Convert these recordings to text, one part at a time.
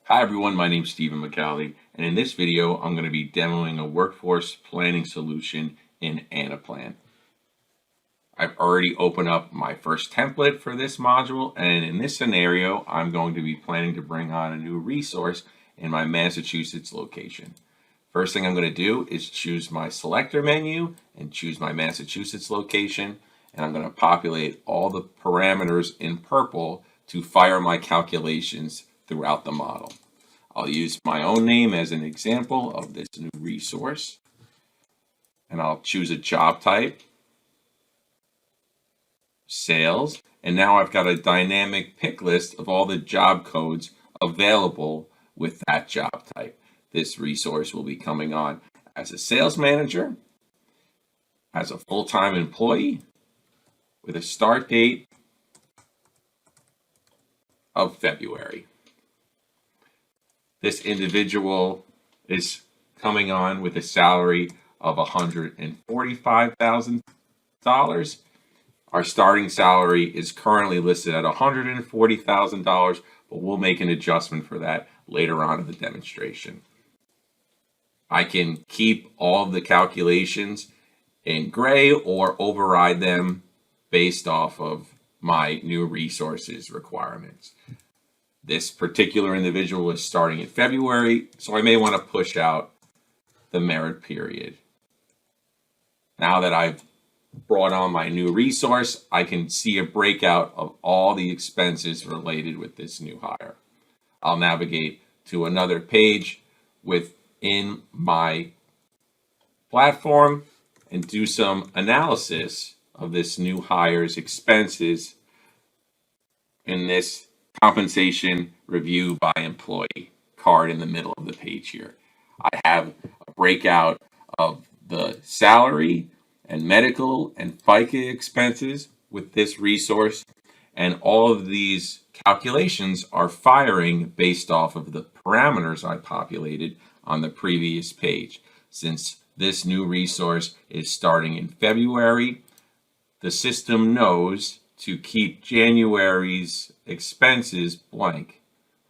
Hi everyone, my name is Stephen McCallie, and in this video I'm going to be demoing a workforce planning solution in Anaplan. I've already opened up my first template for this module, and in this scenario I'm going to be planning to bring on a new resource in my Massachusetts location. First thing I'm going to do is choose my selector menu and choose my Massachusetts location, and I'm going to populate all the parameters in purple to fire my calculations throughout the model. I'll use my own name as an example of this new resource, and I'll choose a job type, sales, and now I've got a dynamic pick list of all the job codes available with that job type. This resource will be coming on as a sales manager, as a full-time employee, with a start date of February. This individual is coming on with a salary of $145,000. Our starting salary is currently listed at $140,000, but we'll make an adjustment for that later on in the demonstration. I can keep all of the calculations in gray or override them based off of my new resources requirements. This particular individual is starting in February, so I may want to push out the merit period. Now that I've brought on my new resource, I can see a breakout of all the expenses related with this new hire. I'll navigate to another page within my platform and do some analysis of this new hire's expenses in this compensation review by employee card in the middle of the page here. I have a breakout of the salary and medical and FICA expenses with this resource, and all of these calculations are firing based off of the parameters I populated on the previous page. Since this new resource is starting in February, the system knows to keep January's expenses blank,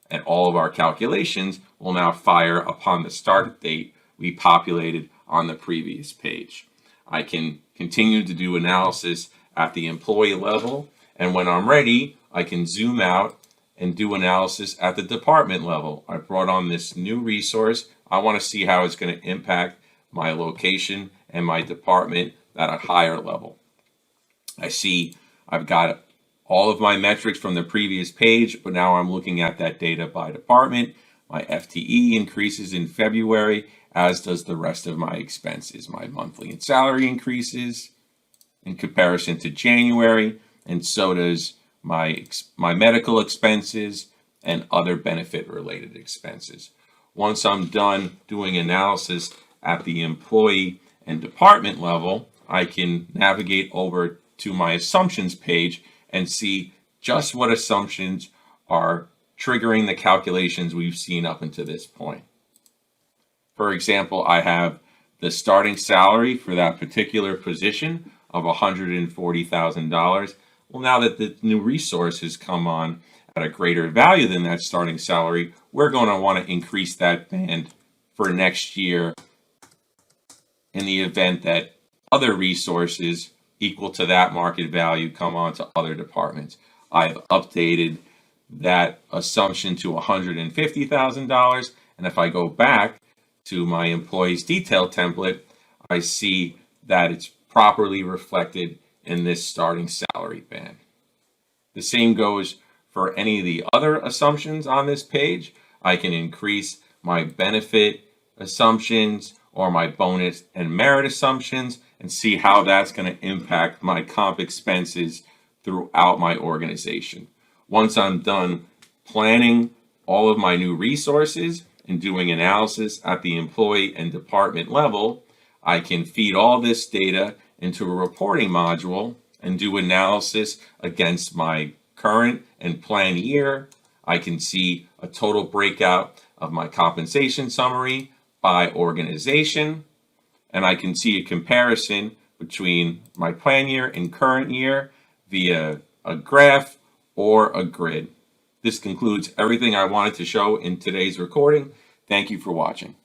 and all of our calculations will now fire upon the start date we populated on the previous page. I can continue to do analysis at the employee level, and when I'm ready, I can zoom out and do analysis at the department level. I brought on this new resource. I want to see how it's going to impact my location and my department at a higher level. I see I've got all of my metrics from the previous page, but now I'm looking at that data by department. My FTE increases in February, as does the rest of my expenses. My monthly and salary increases in comparison to January, and so does my medical expenses and other benefit-related expenses. Once I'm done doing analysis at the employee and department level, I can navigate over to my assumptions page and see just what assumptions are triggering the calculations we've seen up until this point. For example, I have the starting salary for that particular position of $140,000. Well, now that the new resource has come on at a greater value than that starting salary, we're going to want to increase that band for next year in the event that other resources equal to that market value come on to other departments. I've updated that assumption to $150,000, and if I go back to my employees detail template, I see that it's properly reflected in this starting salary band. The same goes for any of the other assumptions on this page. I can increase my benefit assumptions or my bonus and merit assumptions and see how that's going to impact my comp expenses throughout my organization. Once I'm done planning all of my new resources and doing analysis at the employee and department level, I can feed all this data into a reporting module and do analysis against my current and planned year. I can see a total breakout of my compensation summary by organization, and I can see a comparison between my plan year and current year via a graph or a grid. This concludes everything I wanted to show in today's recording. Thank you for watching.